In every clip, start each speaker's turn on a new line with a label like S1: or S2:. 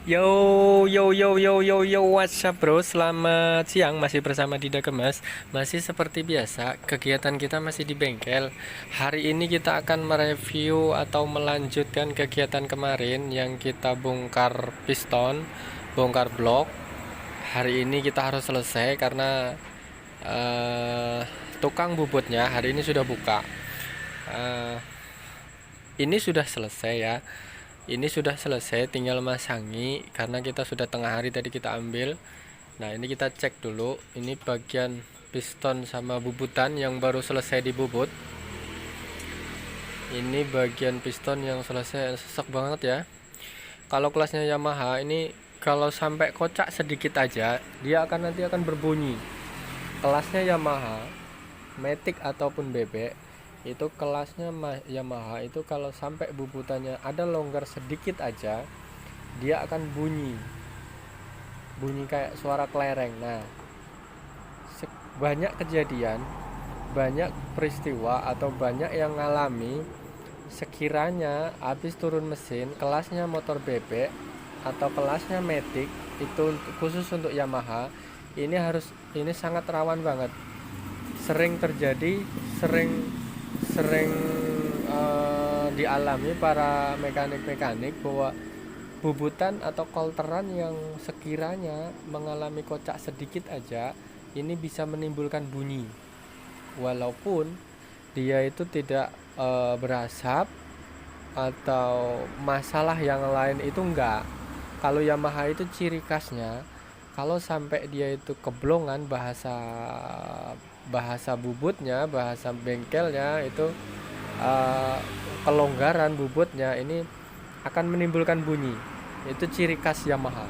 S1: Yo, yo, yo, yo, yo, yo, what's up bro? Selamat siang, masih bersama Dida Kemas. Masih seperti biasa, kegiatan kita masih di bengkel. Hari ini kita akan mereview atau melanjutkan kegiatan kemarin yang kita bongkar piston, bongkar blok. Hari ini kita harus selesai karena tukang bubutnya hari ini sudah buka. Eh, ini sudah selesai ya. Ini sudah selesai, tinggal masangi karena kita sudah tengah hari tadi kita ambil. Nah, ini kita cek dulu. Ini bagian piston sama bubutan yang baru selesai dibubut. Ini bagian piston yang selesai, sesek banget ya. Kalau kelasnya Yamaha ini kalau sampai kocak sedikit aja, dia nanti akan berbunyi. Kelasnya Yamaha, Matic ataupun bebek itu kelasnya Yamaha itu kalau sampai bubutannya ada longgar sedikit aja, dia akan bunyi kayak suara kelereng. Nah, banyak kejadian, banyak peristiwa atau banyak yang ngalami sekiranya habis turun mesin kelasnya motor bebek atau kelasnya Matic itu khusus untuk Yamaha, ini sangat rawan banget, sering terjadi, sering sering dialami para mekanik-mekanik bahwa bubutan atau kolteran yang sekiranya mengalami kocak sedikit aja ini bisa menimbulkan bunyi walaupun dia itu tidak berasap atau masalah yang lain itu enggak. Kalau Yamaha itu ciri khasnya kalau sampai dia itu keblongan, bahasa bahasa bubutnya, bahasa bengkelnya itu uh, kelonggaran bubutnya ini akan menimbulkan bunyi. Itu ciri khas Yamaha.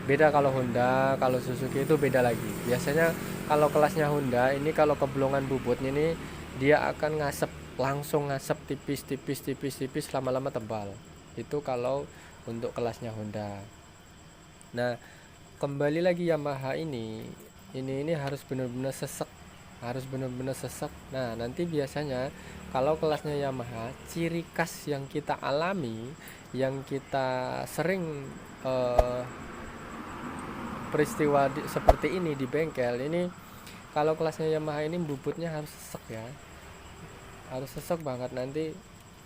S1: Beda kalau Honda, kalau Suzuki itu beda lagi. Biasanya kalau kelasnya Honda ini kalau keblongan bubutnya ini dia akan ngasep, langsung ngasep tipis tipis tipis tipis, lama-lama tebal. Itu kalau untuk kelasnya Honda. Nah, kembali lagi Yamaha ini harus benar-benar sesek, harus benar-benar sesek. Nah, nanti biasanya kalau kelasnya Yamaha, ciri khas yang kita alami, yang kita sering eh, peristiwa seperti ini di bengkel ini, kalau kelasnya Yamaha ini bubutnya harus sesek ya, harus sesek banget. Nanti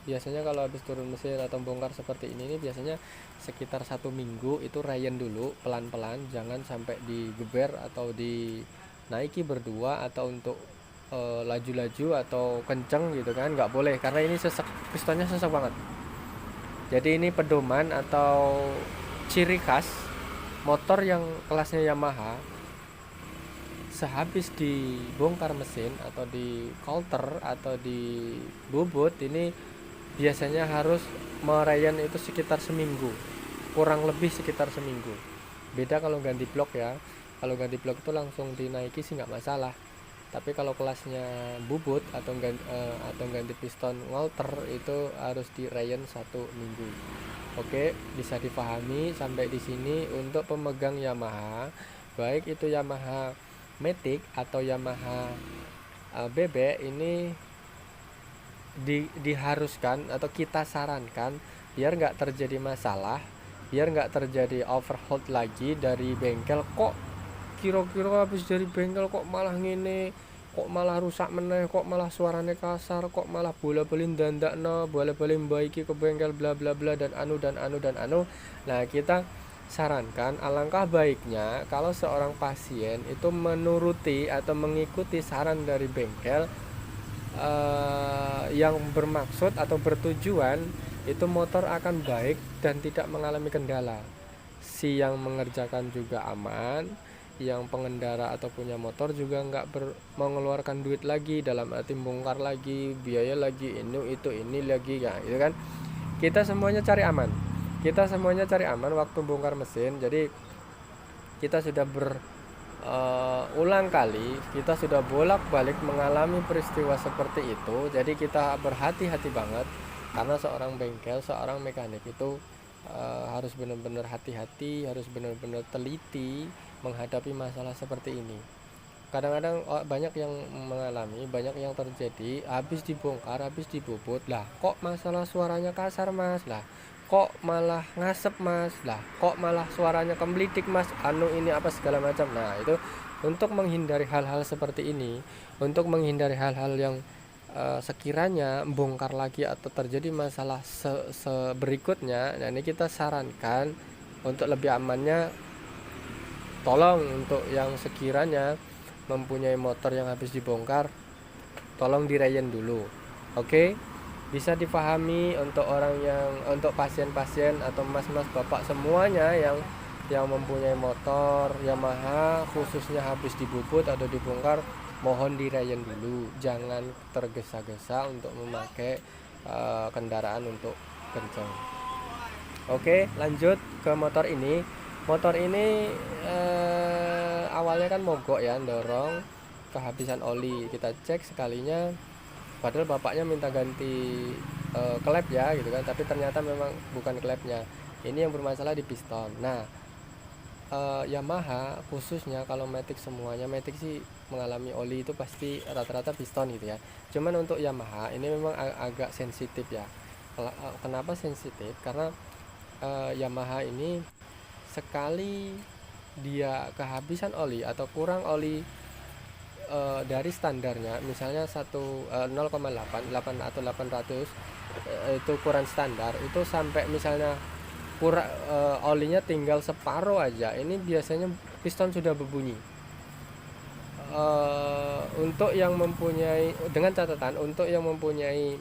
S1: biasanya kalau habis turun mesin atau bongkar seperti ini biasanya sekitar 1 minggu itu rayen dulu pelan-pelan, jangan sampai digeber atau dinaiki berdua atau untuk laju-laju atau kenceng gitu kan, nggak boleh karena ini sesek, pistonnya sesek banget. Jadi ini pedoman atau ciri khas motor yang kelasnya Yamaha, sehabis dibongkar mesin atau di coulter atau di bubut ini biasanya harus merayan itu sekitar seminggu, kurang lebih sekitar seminggu. Beda kalau ganti blok ya, kalau ganti blok itu langsung dinaiki sih nggak masalah, tapi kalau kelasnya bubut atau ganti piston coulter itu harus dirayan 1 minggu. Oke, bisa dipahami sampai di sini untuk pemegang Yamaha, baik itu Yamaha Matic atau Yamaha bebek ini diharuskan atau kita sarankan biar nggak terjadi masalah, biar nggak terjadi overhaul lagi dari bengkel. Kok kira-kira habis dari bengkel kok malah ngene, kok malah rusak meneh, kok malah suaranya kasar, kok malah bola-bali ndandakno, bola-bali mbaiki ke bengkel bla bla bla dan anu dan anu dan anu. Nah, kita sarankan alangkah baiknya kalau seorang pasien itu menuruti atau mengikuti saran dari bengkel yang bermaksud atau bertujuan itu motor akan baik dan tidak mengalami kendala. Si yang mengerjakan juga aman, yang pengendara atau punya motor juga nggak mengeluarkan duit lagi, dalam arti bongkar lagi, biaya lagi, ini lagi ya, itu kan. Kita semuanya cari aman. Kita semuanya cari aman waktu bongkar mesin. Jadi kita sudah ulang kali kita sudah bolak-balik mengalami peristiwa seperti itu, jadi kita berhati-hati banget karena seorang bengkel, seorang mekanik itu harus benar-benar hati-hati, harus benar-benar teliti menghadapi masalah seperti ini. Kadang-kadang banyak yang mengalami, banyak yang terjadi habis dibongkar, habis dibobot lah kok masalah suaranya kasar mas, lah kok malah ngasep mas, lah kok malah suaranya kemblidik mas, ini apa segala macam. Nah itu untuk menghindari hal-hal seperti ini, untuk menghindari hal-hal yang sekiranya bongkar lagi atau terjadi masalah berikutnya. Nah ini kita sarankan untuk lebih amannya, tolong untuk yang sekiranya mempunyai motor yang habis dibongkar, tolong dirayen dulu. Oke, bisa dipahami untuk untuk pasien-pasien atau mas-mas bapak semuanya yang mempunyai motor Yamaha khususnya habis dibubut atau dibongkar, mohon dirayen dulu, jangan tergesa-gesa untuk memakai kendaraan untuk kencang. Oke, lanjut ke motor ini. Motor ini awalnya kan mogok ya, dorong, kehabisan oli. Kita cek sekalinya, padahal bapaknya minta ganti klep ya gitu kan, tapi ternyata memang bukan klepnya, ini yang bermasalah di piston. Nah Yamaha khususnya, kalau Matic semuanya, Matic sih mengalami oli itu pasti rata-rata piston gitu ya. Cuman untuk Yamaha ini memang agak sensitif ya. Kenapa sensitif? Karena Yamaha ini sekali dia kehabisan oli atau kurang oli dari standarnya, misalnya 0,8 atau 800, itu ukuran standar, itu sampai misalnya kurang olinya tinggal separuh aja, ini biasanya piston sudah berbunyi. Untuk yang mempunyai, dengan catatan, untuk yang mempunyai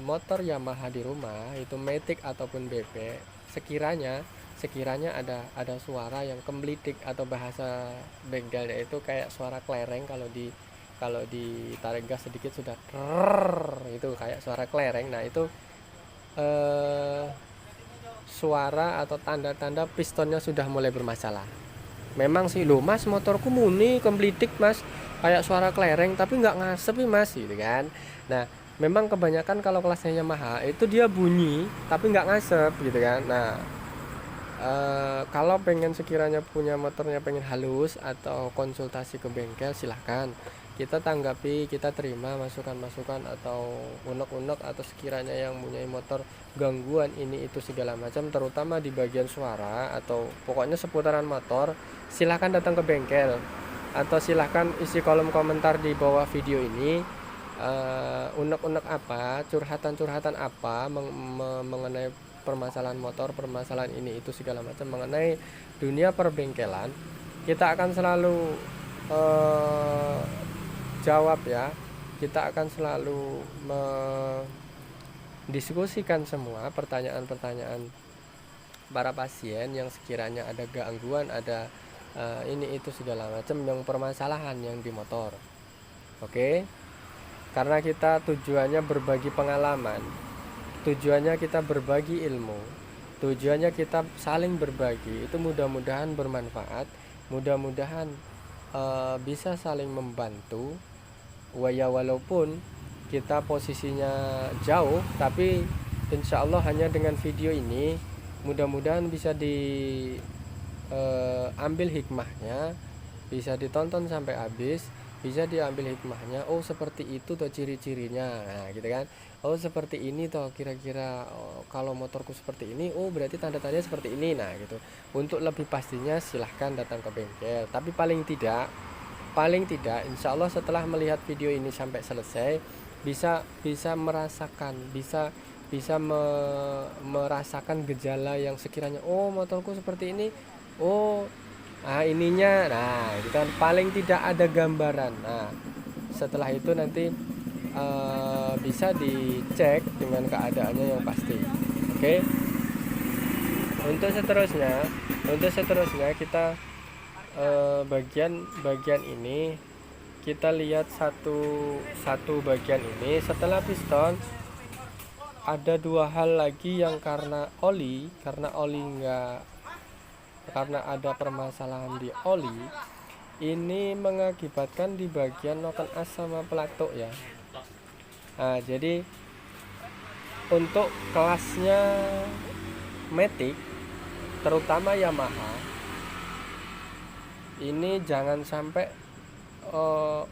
S1: motor Yamaha di rumah, itu Matic ataupun BP, sekiranya ada suara yang kemblidik atau bahasa bengkelnya itu kayak suara kelereng, kalau ditarik gas sedikit sudah itu kayak suara kelereng. Nah itu suara atau tanda-tanda pistonnya sudah mulai bermasalah. Memang sih, lo mas motorku muni kemblidik mas, kayak suara kelereng tapi nggak ngasep mas gitu kan. Nah memang kebanyakan kalau kelasnya Yamaha itu dia bunyi tapi nggak ngasep gitu kan. Nah kalau pengen sekiranya punya motornya pengen halus atau konsultasi ke bengkel, silahkan, kita tanggapi, kita terima masukan-masukan atau unek-unek, atau sekiranya yang punya motor gangguan ini itu segala macam, terutama di bagian suara atau pokoknya seputaran motor, silahkan datang ke bengkel atau silahkan isi kolom komentar di bawah video ini. Unek-unek apa, curhatan-curhatan apa mengenai permasalahan motor, permasalahan ini itu segala macam, mengenai dunia perbengkelan, kita akan selalu jawab ya. Kita akan selalu mendiskusikan semua pertanyaan-pertanyaan para pasien yang sekiranya ada gangguan, ada ini itu segala macam yang permasalahan yang di motor. Oke, karena kita tujuannya berbagi pengalaman, tujuannya kita berbagi ilmu, tujuannya kita saling berbagi, itu mudah-mudahan bermanfaat, mudah-mudahan bisa saling membantu. Walaupun kita posisinya jauh, tapi insya Allah hanya dengan video ini mudah-mudahan bisa diambil hikmahnya, bisa ditonton sampai habis, bisa diambil hikmahnya. Oh seperti itu toh ciri-cirinya, nah gitu kan. Oh seperti ini toh kira-kira, kalau motorku seperti ini, oh berarti tanda-tandanya seperti ini. Nah gitu. Untuk lebih pastinya silahkan datang ke bengkel. Tapi paling tidak insya Allah setelah melihat video ini sampai selesai, bisa merasakan, merasakan gejala yang sekiranya, oh motorku seperti ini, oh ininya, nah itu kan paling tidak ada gambaran. Nah setelah itu nanti bisa dicek dengan keadaannya yang pasti. Oke. Untuk seterusnya kita bagian ini kita lihat satu bagian ini. Setelah piston, ada dua hal lagi yang karena ada permasalahan di oli, ini mengakibatkan di bagian noken as sama pelatuk ya. Nah jadi untuk kelasnya Matic, terutama Yamaha, ini jangan sampai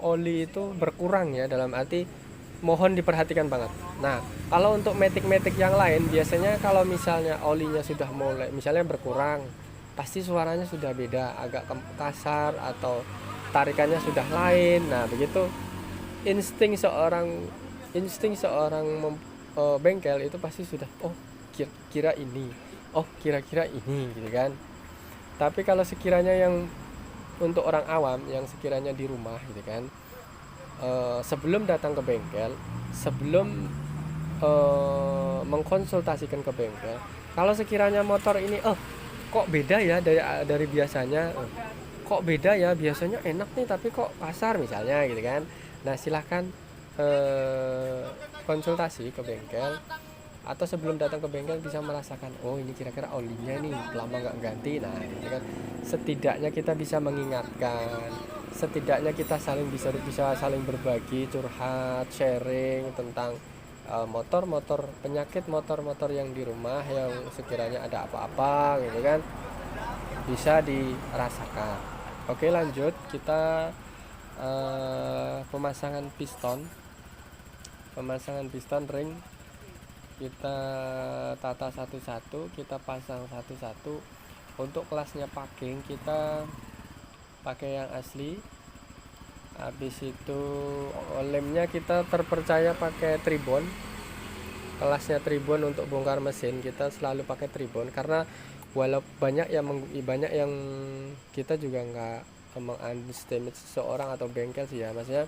S1: oli itu berkurang ya, dalam arti mohon diperhatikan banget. Nah, kalau untuk metik-metik yang lain biasanya kalau misalnya olinya sudah mulai misalnya berkurang, pasti suaranya sudah beda, agak kasar atau tarikannya sudah lain. Nah, begitu insting seorang bengkel itu pasti sudah oh kira ini, oh kira-kira ini gitu kan. Tapi kalau sekiranya yang untuk orang awam yang sekiranya di rumah gitu kan, sebelum datang ke bengkel, sebelum mengkonsultasikan ke bengkel, kalau sekiranya motor ini kok beda ya dari biasanya, kok beda ya, biasanya enak nih tapi kok kasar misalnya gitu kan. Nah silahkan konsultasi ke bengkel, atau sebelum datang ke bengkel bisa merasakan oh ini kira-kira olinya nih lama nggak ganti. Nah gitu kan, setidaknya kita bisa mengingatkan, setidaknya kita bisa saling berbagi, curhat, sharing tentang motor-motor, penyakit motor-motor yang di rumah yang sekiranya ada apa-apa gitu kan, bisa dirasakan. Oke lanjut, kita pemasangan piston ring kita tata satu-satu, kita pasang satu-satu. Untuk kelasnya packing kita pakai yang asli. Habis itu lemnya kita terpercaya pakai tribon. Kelasnya tribon untuk bongkar mesin kita selalu pakai tribon, karena walau banyak yang kita juga nggak mengunderestimate seseorang atau bengkel sih ya, maksudnya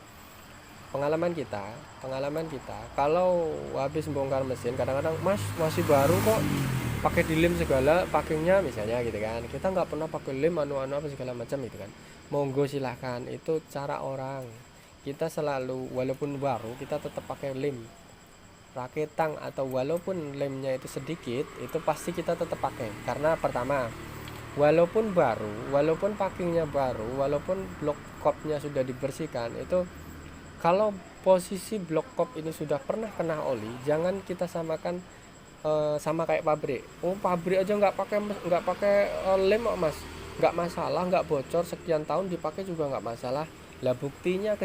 S1: pengalaman kita kalau habis bongkar mesin kadang-kadang mas masih baru kok pakai dilem segala packingnya misalnya gitu kan, kita nggak pernah pakai lem apa segala macam gitu kan. Monggo silahkan, itu cara orang. Kita selalu walaupun baru kita tetap pakai lem raketang, atau walaupun lemnya itu sedikit itu pasti kita tetap pakai, karena pertama walaupun baru, walaupun packingnya baru, walaupun blok kopnya sudah dibersihkan, itu kalau posisi blok kop ini sudah pernah kena oli, jangan kita samakan sama kayak pabrik. Oh pabrik aja nggak pakai lem kok mas, nggak masalah, nggak bocor, sekian tahun dipakai juga nggak masalah. Lah buktinya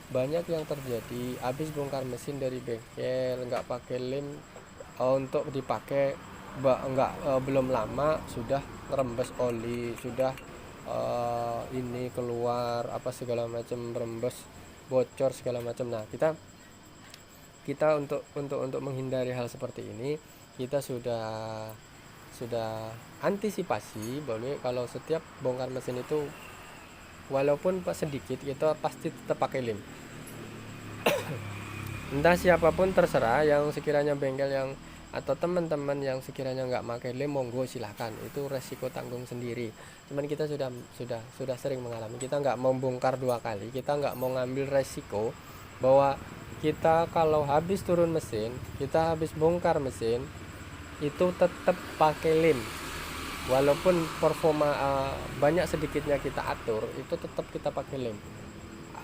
S1: banyak yang terjadi habis bongkar mesin dari bengkel nggak pakai lem, untuk dipakai belum lama sudah ngerembes oli, sudah ini keluar apa segala macam, rembes, bocor segala macam. Nah kita untuk menghindari hal seperti ini, kita sudah antisipasi boleh kalau setiap bongkar mesin itu walaupun sedikit kita pasti tetap pakai lem. Entah siapapun terserah, yang sekiranya bengkel yang atau teman-teman yang sekiranya nggak pakai lem, monggo silahkan, itu resiko tanggung sendiri. Cuman kita sudah sering mengalami, kita nggak mau bongkar 2 kali, kita nggak mau ngambil resiko bahwa kita kalau habis turun mesin, kita habis bongkar mesin itu tetap pakai lem, walaupun performa banyak sedikitnya kita atur, itu tetap kita pakai lem.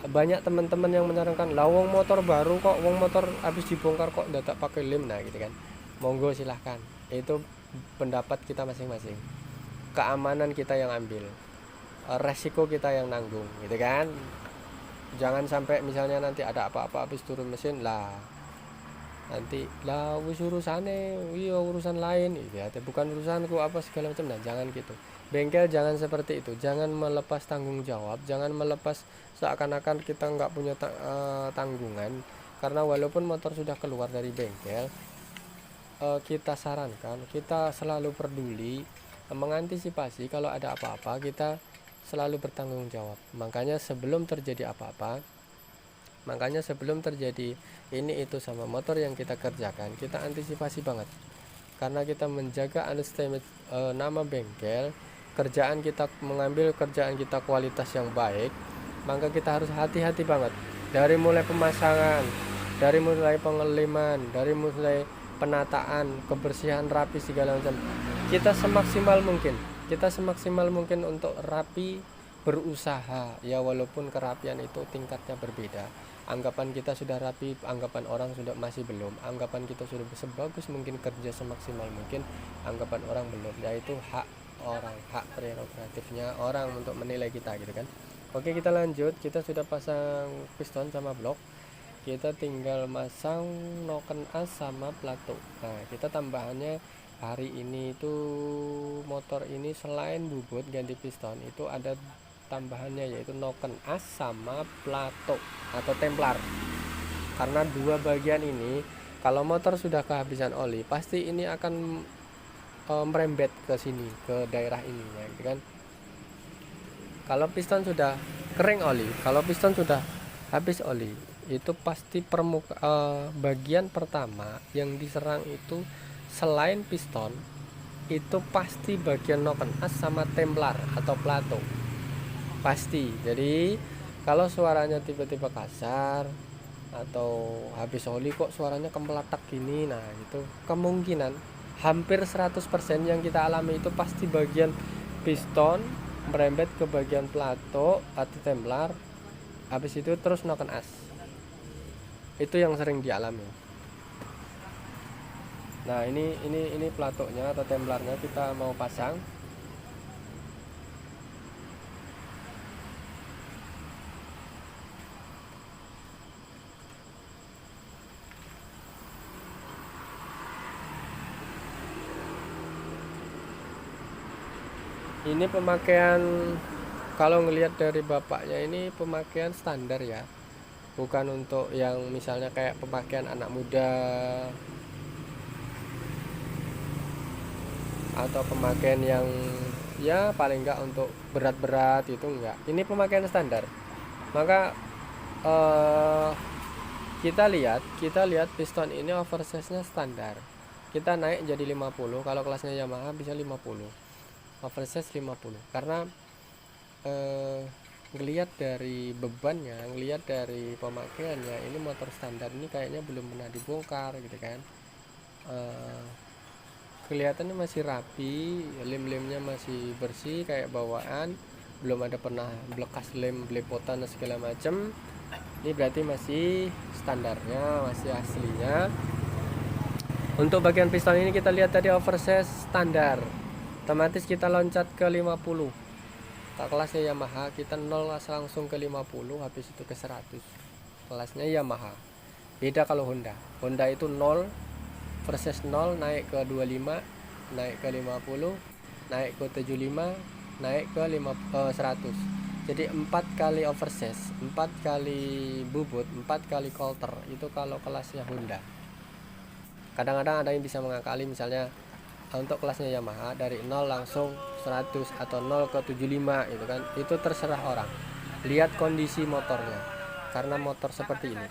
S1: Banyak teman-teman yang menyarankan lah wong motor baru kok, wong motor habis dibongkar kok ndak pakai lem. Nah gitu kan, monggo silahkan, itu pendapat kita masing-masing, keamanan kita yang ambil, resiko kita yang nanggung gitu kan. Jangan sampai misalnya nanti ada apa-apa habis turun mesin lah nanti lah wis urusane iya urusan lain gitu ya, bukan urusanku apa segala macam. Nah jangan gitu, bengkel jangan seperti itu, jangan melepas tanggung jawab, jangan melepas seakan-akan kita nggak punya tanggungan. Karena walaupun motor sudah keluar dari bengkel, kita sarankan, kita selalu peduli mengantisipasi kalau ada apa-apa, kita selalu bertanggung jawab. Makanya sebelum terjadi ini itu sama motor yang kita kerjakan, kita antisipasi banget, karena kita menjaga nama bengkel, mengambil kerjaan kita kualitas yang baik, maka kita harus hati-hati banget dari mulai pemasangan, dari mulai pengeliman, dari mulai penataan, kebersihan, rapi segala macam. Kita semaksimal mungkin untuk rapi, berusaha ya, walaupun kerapian itu tingkatnya berbeda. Anggapan kita sudah rapi, anggapan orang sudah masih belum. Anggapan kita sudah sebagus mungkin, kerja semaksimal mungkin, anggapan orang belum. Ya itu hak orang, hak prerogatifnya orang untuk menilai kita gitu kan. Oke kita lanjut, kita sudah pasang piston sama blok. kita tinggal masang noken as sama plato. Nah, kita tambahannya hari ini itu motor ini selain bubut ganti piston itu ada tambahannya, yaitu noken as sama plato atau templar. Karena dua bagian ini kalau motor sudah kehabisan oli pasti ini akan merembet ke sini, ke daerah ini ya, gitu kan. Kalau piston sudah kering oli, kalau piston sudah habis oli, itu pasti bagian pertama yang diserang itu selain piston itu pasti bagian noken as sama templar atau plato pasti. Jadi kalau suaranya tiba-tiba kasar atau habis oli kok suaranya kemelatak gini, nah itu kemungkinan hampir 100% yang kita alami itu pasti bagian piston merembet ke bagian plato atau templar, habis itu terus noken as. Itu yang sering dialami. Nah, ini platonya atau templarnya kita mau pasang. Ini pemakaian, kalau ngelihat dari bapaknya ini pemakaian standar ya, bukan untuk yang misalnya kayak pemakaian anak muda atau pemakaian yang ya paling enggak untuk berat-berat itu enggak. Ini pemakaian standar. Maka kita lihat piston ini oversize-nya standar. Kita naik jadi 50, kalau kelasnya Yamaha bisa 50. Oversize 50. Karena ngelihat dari bebannya, ngelihat dari pemakaiannya, ini motor standar ini kayaknya belum pernah dibongkar gitu kan. Kelihatannya masih rapi, lem-lemnya masih bersih kayak bawaan, belum ada pernah bekas lem, belepotan dan segala macam. Ini berarti masih standarnya, masih aslinya. Untuk bagian piston ini kita lihat tadi oversize standar, otomatis kita loncat ke 50. Tak kelasnya Yamaha kita 0 langsung ke 50, habis itu ke 100. Kelasnya Yamaha. Beda kalau Honda itu 0 versus 0 naik ke 25, naik ke 50, naik ke 75, naik ke 100. Jadi 4 kali oversize, 4 kali bubut, 4 kali coulter. Itu kalau kelasnya Honda. Kadang-kadang ada yang bisa mengakali, misalnya untuk kelasnya Yamaha dari 0 langsung 100 atau 0 ke 75 itu kan, itu terserah orang. Lihat kondisi motornya. Karena motor seperti ini,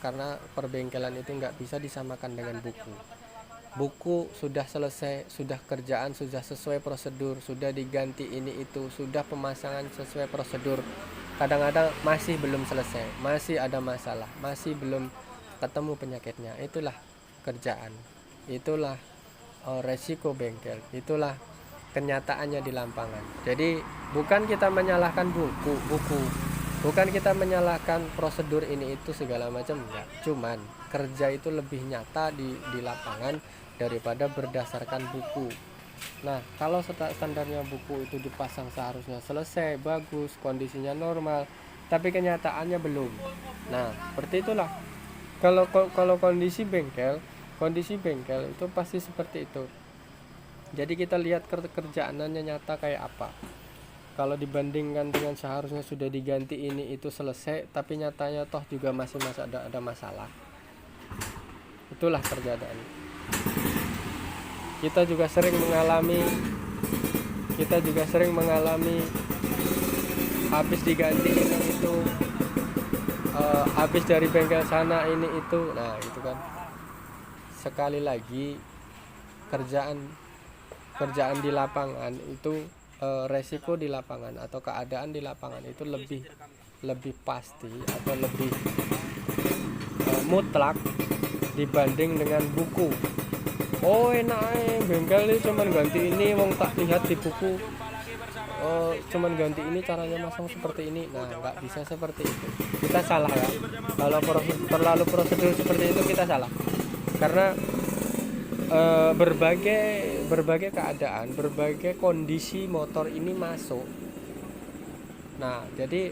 S1: karena perbengkelan itu nggak bisa disamakan dengan buku sudah selesai, sudah kerjaan sudah sesuai prosedur, sudah diganti ini itu, sudah pemasangan sesuai prosedur, kadang-kadang masih belum selesai, masih ada masalah, masih belum ketemu penyakitnya. Itulah kerjaan, itulah resiko bengkel, itulah kenyataannya di lapangan. Jadi bukan kita menyalahkan buku, bukan kita menyalahkan prosedur ini itu segala macam, enggak. Cuman kerja itu lebih nyata di lapangan daripada berdasarkan buku. Nah, kalau standarnya buku itu dipasang seharusnya selesai, bagus, kondisinya normal, tapi kenyataannya belum. Nah, seperti itulah. Kalau kondisi bengkel itu pasti seperti itu. Jadi kita lihat kerjaannya nyata kayak apa. Kalau dibandingkan dengan seharusnya sudah diganti ini itu selesai, tapi nyatanya toh juga masih ada masalah. Itulah kerjaan. Kita juga sering mengalami habis diganti ini itu, habis dari bengkel sana ini itu. Nah, itu kan sekali lagi kerjaan di lapangan itu, resiko di lapangan atau keadaan di lapangan itu lebih pasti atau lebih mutlak dibanding dengan buku. Oh enak, bengkel ini cuman ganti ini, wong tak lihat di buku cuman ganti ini, caranya masang seperti ini. Nah, nggak bisa seperti itu, kita salah ya. Kalau terlalu prosedur seperti itu kita salah, karena berbagai keadaan, berbagai kondisi motor ini masuk. Nah, jadi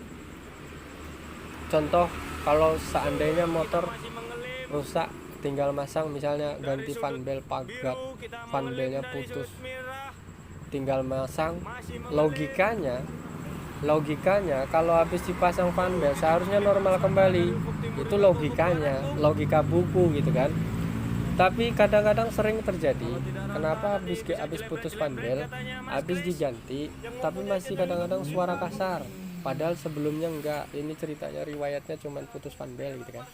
S1: contoh Kalau seandainya motor rusak, tinggal masang, misalnya ganti fan bel pagat, fan belnya putus, tinggal masang. Logikanya kalau habis dipasang fan bel seharusnya normal kembali. Itu logika buku gitu kan. Tapi kadang-kadang sering terjadi, kenapa habis putus fan bel, habis diganti, tapi masih kadang-kadang suara kasar, padahal sebelumnya enggak. Ini ceritanya, riwayatnya cuman putus fan bel gitu kan.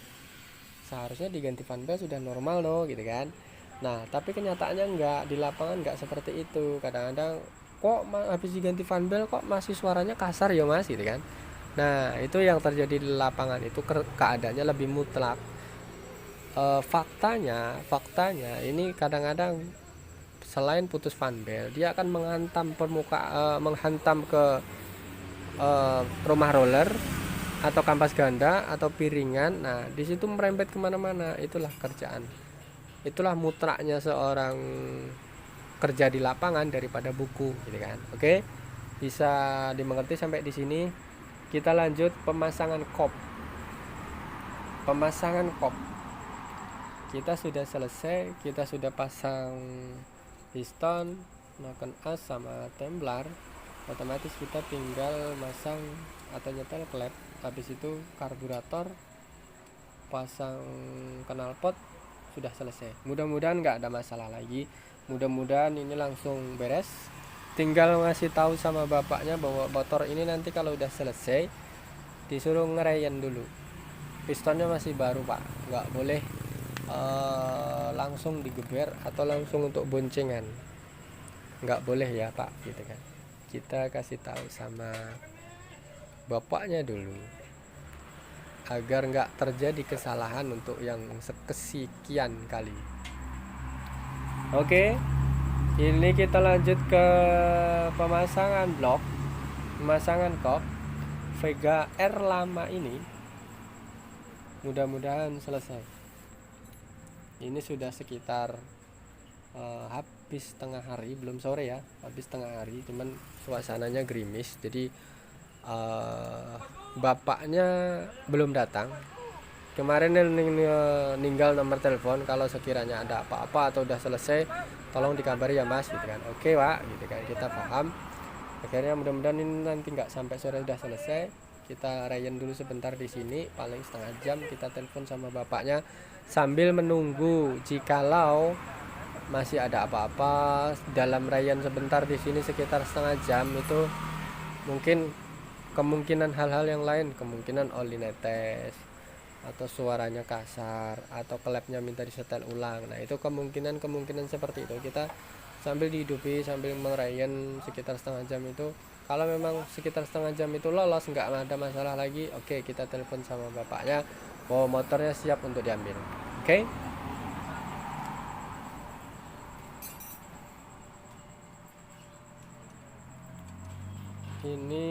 S1: Seharusnya diganti fan bel sudah normal loh gitu kan. Nah tapi kenyataannya enggak, di lapangan enggak seperti itu. Kadang-kadang kok habis diganti fan bel kok masih suaranya kasar ya mas gitu kan. Nah itu yang terjadi di lapangan, itu keadaannya lebih mutlak. Faktanya ini kadang-kadang selain putus fan bel, dia akan menghantam ke rumah roller atau kampas ganda atau piringan. Nah di situ merembet kemana-mana. Itulah mutlaknya seorang kerja di lapangan daripada buku gitu kan. Oke, bisa dimengerti sampai di sini. Kita lanjut pemasangan kop. Kita sudah selesai, kita sudah pasang piston, noken as sama tumbler. Otomatis kita tinggal masang atau nyetel klep. Habis itu karburator, pasang knalpot, sudah selesai. Mudah-mudahan nggak ada masalah lagi. Mudah-mudahan ini langsung beres. Tinggal ngasih tahu sama bapaknya bahwa motor ini nanti kalau udah selesai disuruh ngerayan dulu. Pistonnya masih baru pak, nggak boleh langsung digeber atau langsung untuk boncengan, nggak boleh ya pak gitu kan. Kita kasih tahu sama bapaknya dulu agar nggak terjadi kesalahan untuk yang kesekian kali. Oke, ini kita lanjut ke pemasangan blok, pemasangan kop Vega R lama ini. Mudah-mudahan selesai. Ini sudah sekitar habis tengah hari, belum sore ya, habis tengah hari, cuman suasananya gerimis. Jadi bapaknya belum datang. Kemarin ninggal nomor telepon, kalau sekiranya ada apa-apa atau udah selesai tolong dikabari ya mas gitu kan. Oke pak gitu kan, kita paham. Akhirnya mudah-mudahan ini nanti nggak sampai sore udah selesai. Kita rayan dulu sebentar di sini, paling setengah jam. Kita telepon sama bapaknya sambil menunggu jikalau masih ada apa-apa. Dalam rayan sebentar di sini sekitar setengah jam itu mungkin kemungkinan hal-hal yang lain, kemungkinan oli netes atau suaranya kasar atau klepnya minta disetel ulang. Nah itu kemungkinan seperti itu. Kita sambil dihidupi, sambil merayan sekitar setengah jam itu. Kalau memang sekitar setengah jam itu lolos, nggak ada masalah lagi, oke, kita telepon sama bapaknya bahwa motornya siap untuk diambil. Oke. Ini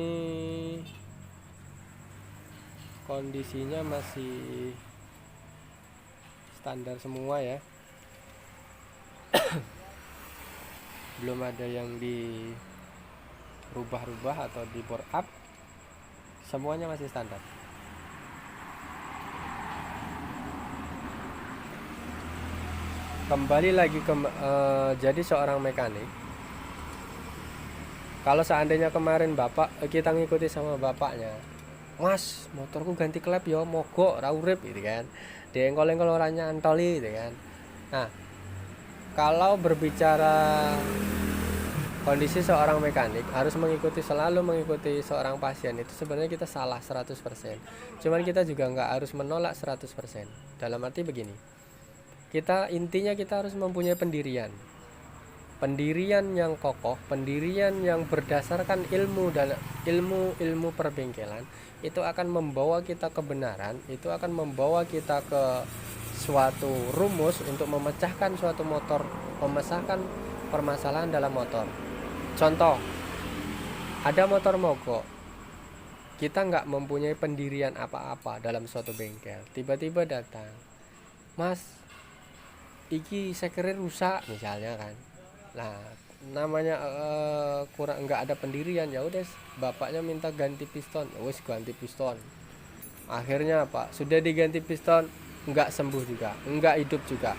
S1: kondisinya masih standar semua ya. Belum ada yang dirubah-rubah atau di bore up. Semuanya masih standar. Kembali lagi ke jadi seorang mekanik. Kalau seandainya kemarin bapak kita ngikuti sama bapaknya, mas motorku ganti klep ya, mogok ra urip gitu kan, diengkol-engkol ora nyantoli gitu kan. Nah kalau berbicara kondisi seorang mekanik harus selalu mengikuti seorang pasien, itu sebenarnya kita salah 100%. Cuman kita juga nggak harus menolak 100%. Dalam arti begini, intinya kita harus mempunyai pendirian yang kokoh, pendirian yang berdasarkan ilmu dan ilmu perbengkelan. Itu akan membawa kita kebenaran, itu akan membawa kita ke suatu rumus untuk memecahkan suatu motor, memecahkan permasalahan dalam motor. Contoh, ada motor mogok, kita nggak mempunyai pendirian apa-apa dalam suatu bengkel, tiba-tiba datang, mas iki sekere rusak misalnya kan. Nah namanya kurang, nggak ada pendirian, ya udah bapaknya minta ganti piston, ya wis ganti piston. Akhirnya apa? Sudah diganti piston, nggak sembuh juga, nggak hidup juga.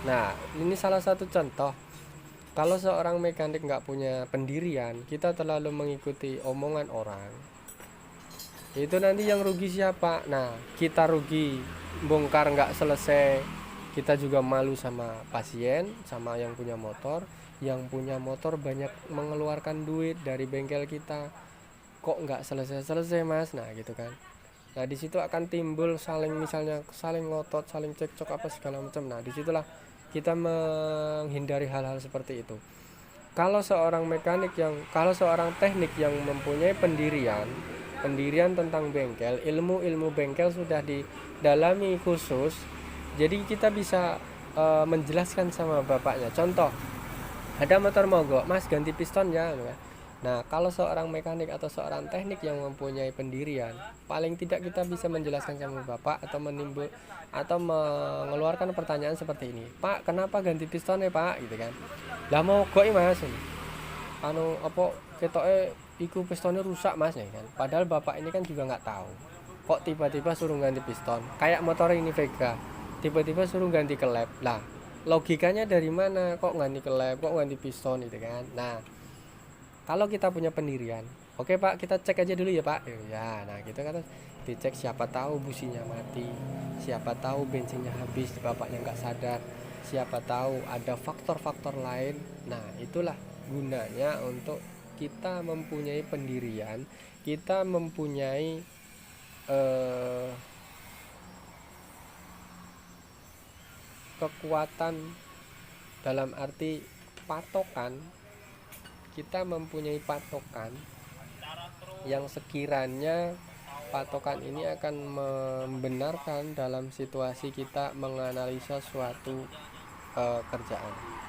S1: Nah, ini salah satu contoh. Kalau seorang mekanik nggak punya pendirian, kita terlalu mengikuti omongan orang, itu nanti yang rugi siapa? Nah, kita rugi, bongkar nggak selesai, kita juga malu sama pasien, sama yang punya motor banyak mengeluarkan duit dari bengkel kita, kok nggak selesai-selesai mas, nah gitu kan. Nah di situ akan timbul saling, misalnya saling ngotot, saling cekcok apa segala macam. Nah disitulah kita menghindari hal-hal seperti itu. Kalau seorang teknik yang mempunyai pendirian tentang bengkel, ilmu bengkel sudah didalami khusus, jadi kita bisa menjelaskan sama bapaknya. Contoh, ada motor mogok, mas ganti piston ya. Nah, kalau seorang mekanik atau seorang teknik yang mempunyai pendirian, paling tidak kita bisa menjelaskan sama bapak atau mengeluarkan pertanyaan seperti ini. Pak, kenapa ganti pistonnya, Pak? Gitu kan. Lah mogok mas. Anu apa ketoke iku pistonnya rusak, Mas, ya kan. Padahal bapak ini kan juga nggak tahu. Kok tiba-tiba suruh ganti piston? Kayak motor ini Vega. Tiba-tiba suruh ganti kelep. Lah, logikanya dari mana? Kok ganti kelep? Kok ganti piston gitu kan. Nah, kalau kita punya pendirian, oke pak, kita cek aja dulu ya pak, ya nah gitu kan, dicek, siapa tahu businya mati, siapa tahu bensinnya habis, bapaknya nggak sadar, siapa tahu ada faktor-faktor lain. Nah itulah gunanya untuk kita mempunyai pendirian, kita mempunyai eh, kekuatan, dalam arti patokan, kita mempunyai patokan yang sekiranya patokan ini akan membenarkan dalam situasi kita menganalisa suatu kerjaan.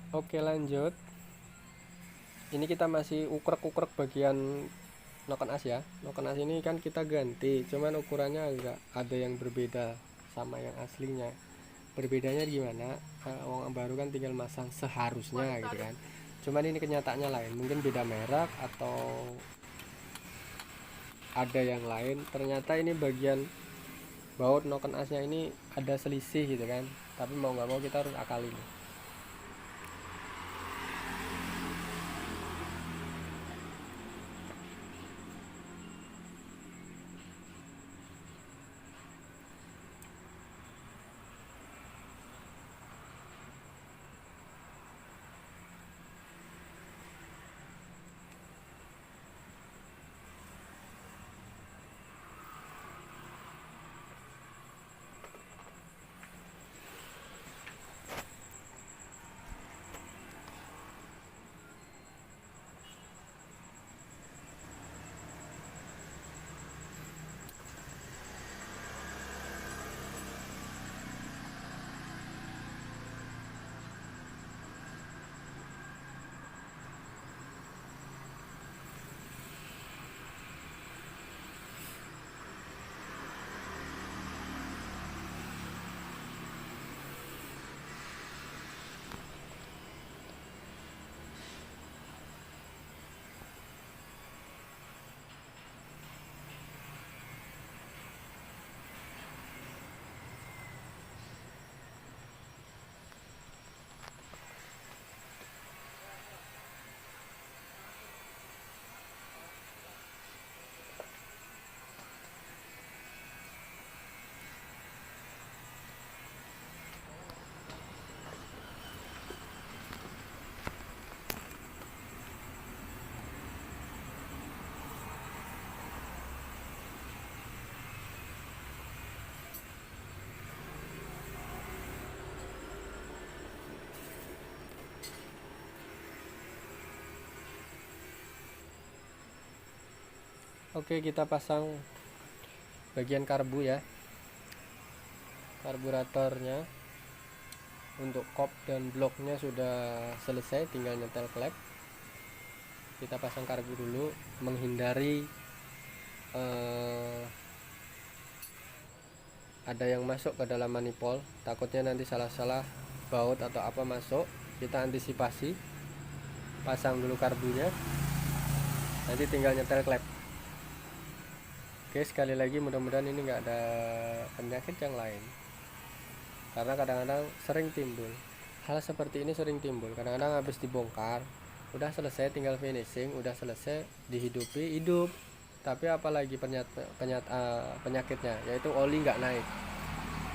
S1: Oke lanjut, ini kita masih ukrek-ukrek bagian noken as ya. Noken as ini kan kita ganti, cuman ukurannya agak ada yang berbeda sama yang aslinya. Berbedanya gimana? Wong baru kan tinggal masang seharusnya gitu kan, cuman ini kenyataannya lain, mungkin beda merek atau ada yang lain. Ternyata ini bagian baut noken asnya ini ada selisih gitu kan, tapi mau nggak mau kita harus akalin. Oke, kita pasang bagian karbu ya, karburatornya. Untuk kop dan bloknya sudah selesai, tinggal nyetel klep. Kita pasang karbu dulu, menghindari ada yang masuk ke dalam manifold, takutnya nanti salah-salah baut atau apa masuk. Kita antisipasi, pasang dulu karbunya, nanti tinggal nyetel klep. Oke, sekali lagi mudah-mudahan ini nggak ada penyakit yang lain, karena kadang-kadang sering timbul hal seperti ini. Kadang-kadang habis dibongkar udah selesai, tinggal finishing, udah selesai dihidupi, hidup, tapi apalagi penyakitnya, yaitu oli nggak naik.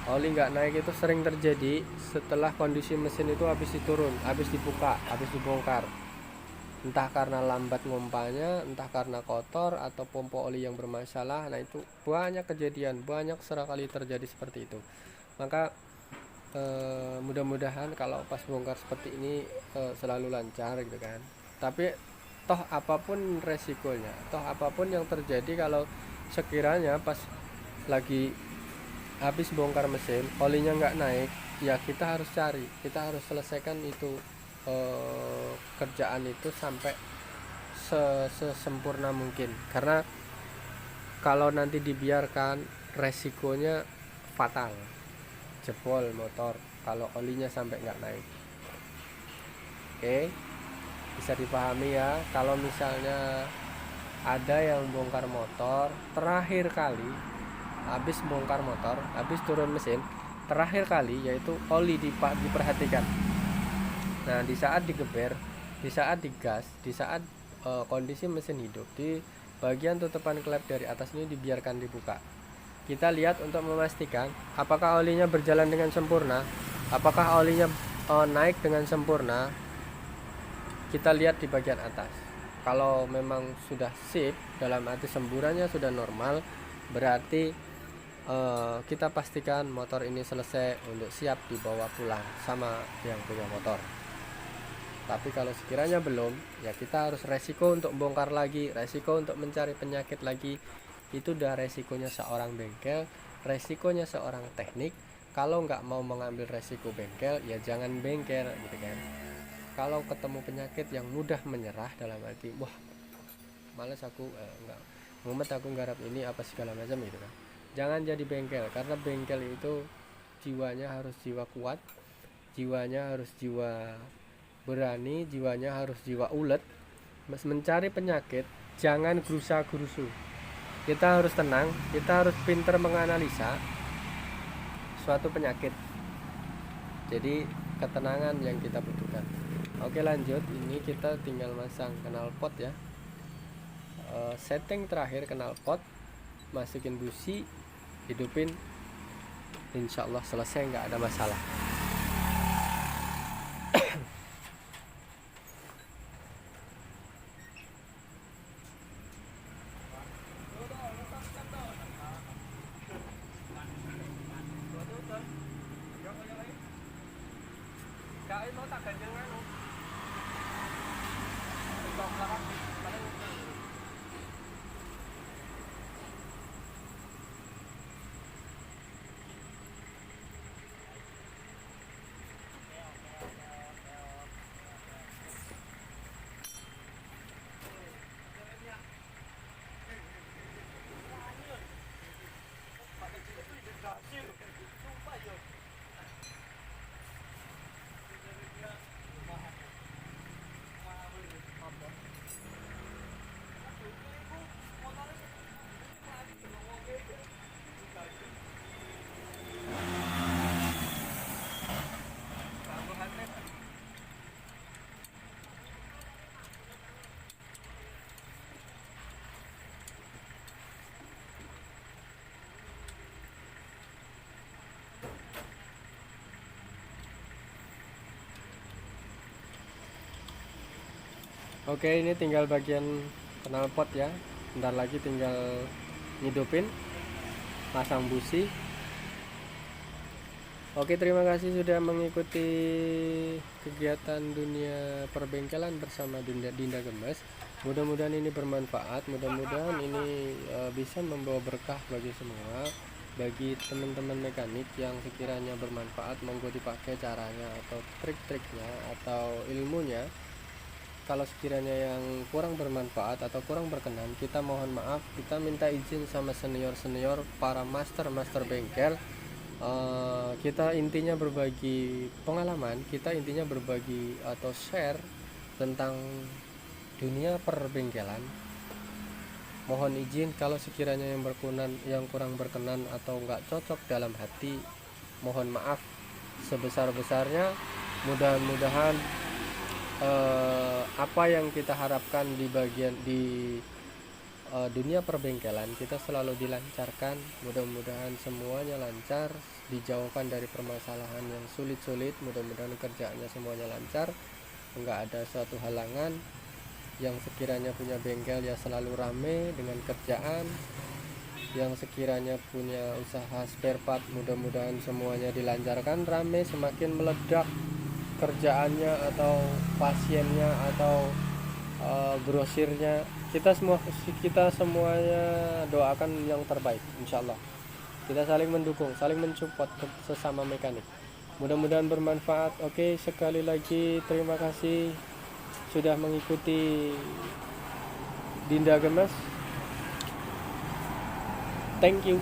S1: Oli nggak naik itu sering terjadi setelah kondisi mesin itu habis diturun, habis dibuka, habis dibongkar. Entah karena lambat ngompanya, entah karena kotor atau pompa oli yang bermasalah. Nah, itu banyak kejadian, banyak sekali terjadi seperti itu. Maka mudah-mudahan kalau pas bongkar seperti ini selalu lancar gitu kan. Tapi toh apapun resikonya, toh apapun yang terjadi, kalau sekiranya pas lagi habis bongkar mesin olinya nggak naik, ya kita harus cari, kita harus selesaikan itu kerjaan itu sampai sesempurna mungkin. Karena kalau nanti dibiarkan, resikonya fatal, jebol motor kalau olinya sampai nggak naik. Oke, bisa dipahami ya. Kalau misalnya ada yang bongkar motor terakhir kali, habis bongkar motor, habis turun mesin terakhir kali, yaitu oli diperhatikan. Nah, di saat digeber, di saat digas, di saat kondisi mesin hidup, di bagian tutupan klep dari atas ini dibiarkan dibuka. Kita lihat untuk memastikan apakah olinya berjalan dengan sempurna, apakah olinya naik dengan sempurna. Kita lihat di bagian atas. Kalau memang sudah sip, dalam arti semburannya sudah normal, berarti kita pastikan motor ini selesai untuk siap dibawa pulang sama yang punya motor. Tapi kalau sekiranya belum, ya kita harus resiko untuk bongkar lagi, resiko untuk mencari penyakit lagi. Itu udah resikonya seorang bengkel, resikonya seorang teknik. Kalau nggak mau mengambil resiko bengkel, ya jangan bengkel gitu kan. Kalau ketemu penyakit yang mudah menyerah, dalam arti wah males aku, enggak mumet aku nggarap ini apa segala macam gitu kan, jangan jadi bengkel. Karena bengkel itu jiwanya harus jiwa kuat, jiwanya harus jiwa berani, jiwanya harus jiwa ulet. Mencari penyakit jangan gerusa-gerusu, kita harus tenang, kita harus pintar menganalisa suatu penyakit. Jadi ketenangan yang kita butuhkan. Oke, lanjut. Ini kita tinggal masang knalpot ya. Setting terakhir knalpot, masukin busi, hidupin, insya Allah selesai, nggak ada masalah. Oke, ini tinggal bagian knalpot ya. Bentar lagi tinggal ngidupin, pasang busi. Oke, terima kasih sudah mengikuti kegiatan dunia perbengkelan bersama Dinda Gemes. Mudah-mudahan ini bermanfaat, mudah-mudahan ini bisa membawa berkah bagi semua. Bagi teman-teman mekanik yang sekiranya bermanfaat, monggo dipakai caranya atau trik-triknya atau ilmunya. Kalau sekiranya yang kurang bermanfaat atau kurang berkenan, kita mohon maaf, kita minta izin sama senior-senior para master-master bengkel. Kita intinya berbagi pengalaman, kita intinya berbagi atau share tentang dunia perbengkelan. Mohon izin kalau sekiranya yang kurang berkenan atau nggak cocok dalam hati, mohon maaf sebesar-besarnya. Mudah-mudahan apa yang kita harapkan di bagian di dunia perbengkelan kita selalu dilancarkan. Mudah-mudahan semuanya lancar, dijauhkan dari permasalahan yang sulit-sulit. Mudah-mudahan kerjaannya semuanya lancar, nggak ada suatu halangan. Yang sekiranya punya bengkel ya selalu rame dengan kerjaan. Yang sekiranya punya usaha spare part, mudah-mudahan semuanya dilancarkan, rame, semakin meledak kerjaannya atau pasiennya atau grosirnya. Kita semuanya doakan yang terbaik, insya Allah. Kita saling mendukung, saling mensupport sesama mekanik. Mudah-mudahan bermanfaat. Oke, sekali lagi terima kasih sudah mengikuti Dinda Gemes. Thank you.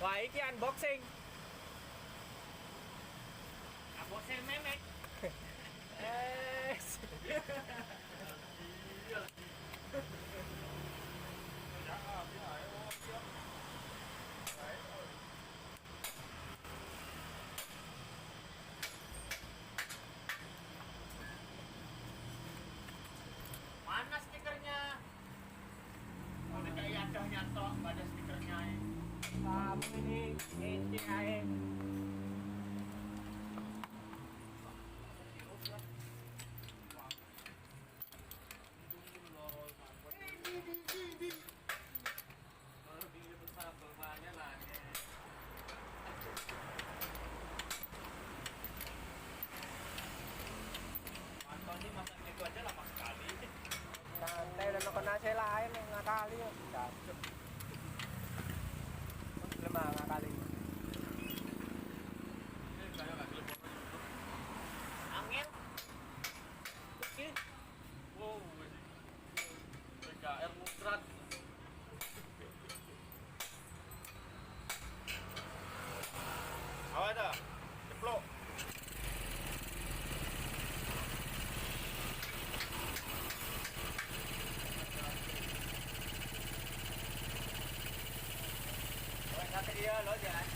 S1: Wah, iki unboxing. Unboxing memek. Mana stikernya? Udah kayak ada nyatok, nggak ada stikernya. Kamu ini ente aja. Santai udah nonton nasi lain ngakali cacuk. Lemah ngakali. Angin. Oke. Wow. PKR Mustrat. Awas dah. Ceplok. Iya loh, jangan.